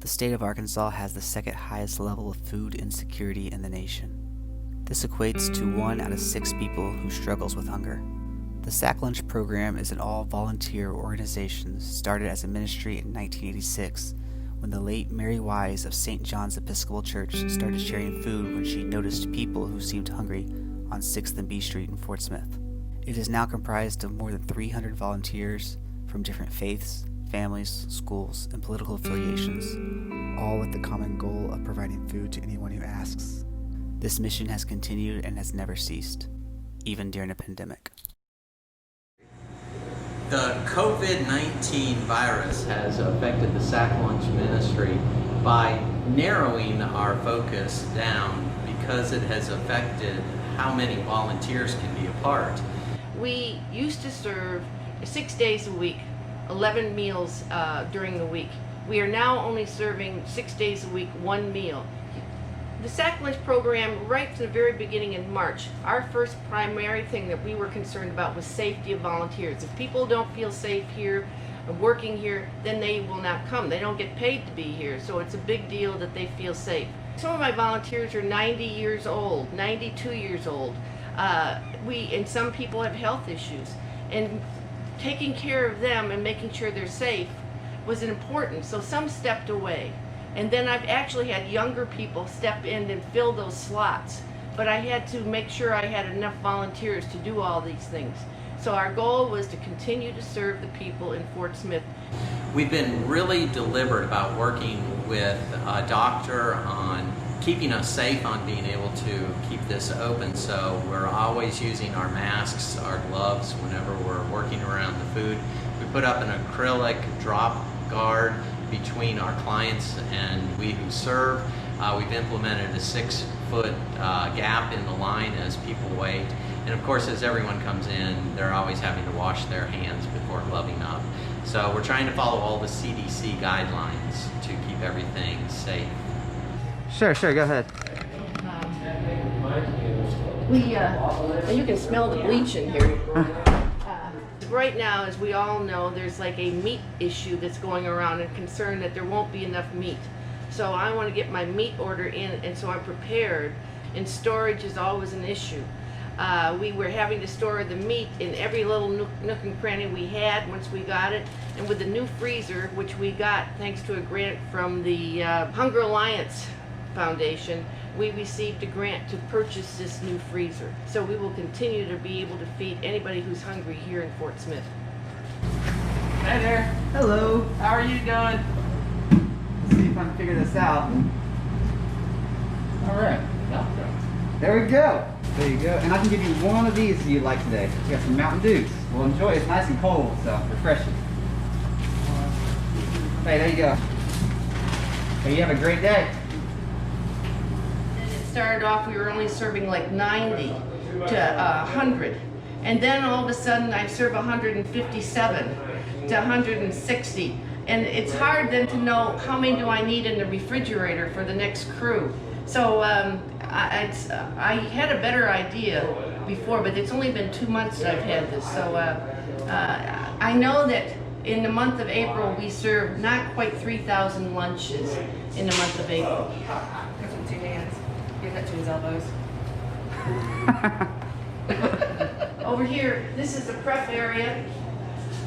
The state of Arkansas has the second highest level of food insecurity in the nation. This equates to 1 out of 6 people who struggles with hunger. The Sack Lunch program is an all-volunteer organization started as a ministry in 1986 when the late Mary Wise of St. John's Episcopal Church started sharing food when she noticed people who seemed hungry on 6th and B Street in Fort Smith. It is now comprised of more than 300 volunteers from different faiths, families, schools, and political affiliations, all with the common goal of providing food to anyone who asks. This mission has continued and has never ceased, even during a pandemic. The COVID-19 virus has affected the Sack Lunch ministry by narrowing our focus down because it has affected how many volunteers can be a part. We used to serve 6 days a week, 11 meals during the week. We are now only serving 6 days a week, 1 meal. The Sack Lunch program, right from the very beginning in March, our first primary thing that we were concerned about was safety of volunteers. If people don't feel safe here, working here, then they will not come. They don't get paid to be here, so it's a big deal that they feel safe. Some of my volunteers are 90 years old, 92 years old. And some people have health issues. And taking care of them and making sure they're safe was important, so some stepped away. And then I've actually had younger people step in and fill those slots. But I had to make sure I had enough volunteers to do all these things. So our goal was to continue to serve the people in Fort Smith. We've been really deliberate about working with a doctor on keeping us safe, on being able to keep this open. So we're always using our masks, our gloves whenever we're working around the food. We put up an acrylic drop guard between our clients and we who serve. We've implemented a 6-foot gap in the line as people wait. And of course, as everyone comes in, they're always having to wash their hands before gloving up. So we're trying to follow all the CDC guidelines to keep everything safe. Sure, go ahead. You can smell the bleach in here. Right now, as we all know, there's like a meat issue that's going around and concern that there won't be enough meat. So I want to get my meat order in, and so I'm prepared. And storage is always an issue. We were having to store the meat in every little nook and cranny we had once we got it. And with the new freezer, which we got thanks to a grant from the Hunger Alliance Foundation, we received a grant to purchase this new freezer. So we will continue to be able to feed anybody who's hungry here in Fort Smith. Hey there. Hello. How are you doing? Let's see if I can figure this out. All right. There we go. There you go. And I can give you one of these if you'd like today. We got some Mountain Dews. Well, enjoy. It's nice and cold, so refreshing. Hey, there you go. Hey, you have a great day. Started off, we were only serving like 90 to 100, and then all of a sudden I serve 157 to 160, and it's hard then to know how many do I need in the refrigerator for the next crew. So I had a better idea before, but it's only been 2 months that I've had this. So I know that in the month of April we served not quite 3,000 lunches in the month of April. That's with 2 hands. Give that to his elbows. Over here, this is the prep area,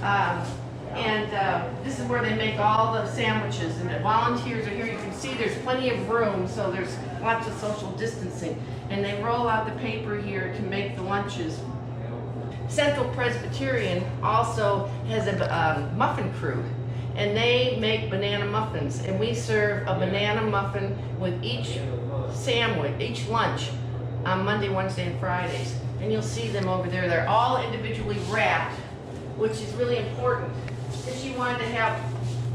and this is where they make all the sandwiches, and the volunteers are here. You can see there's plenty of room, so there's lots of social distancing, and they roll out the paper here to make the lunches. Central Presbyterian also has a muffin crew, and they make banana muffins, and we serve a banana muffin with each sandwich, each lunch on Monday, Wednesday, and Fridays. And you'll see them over there. They're all individually wrapped, which is really important. If she wanted to have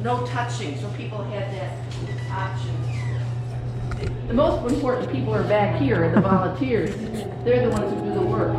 no touching, so people had that option. The most important people are back here, the volunteers. They're the ones who do the work.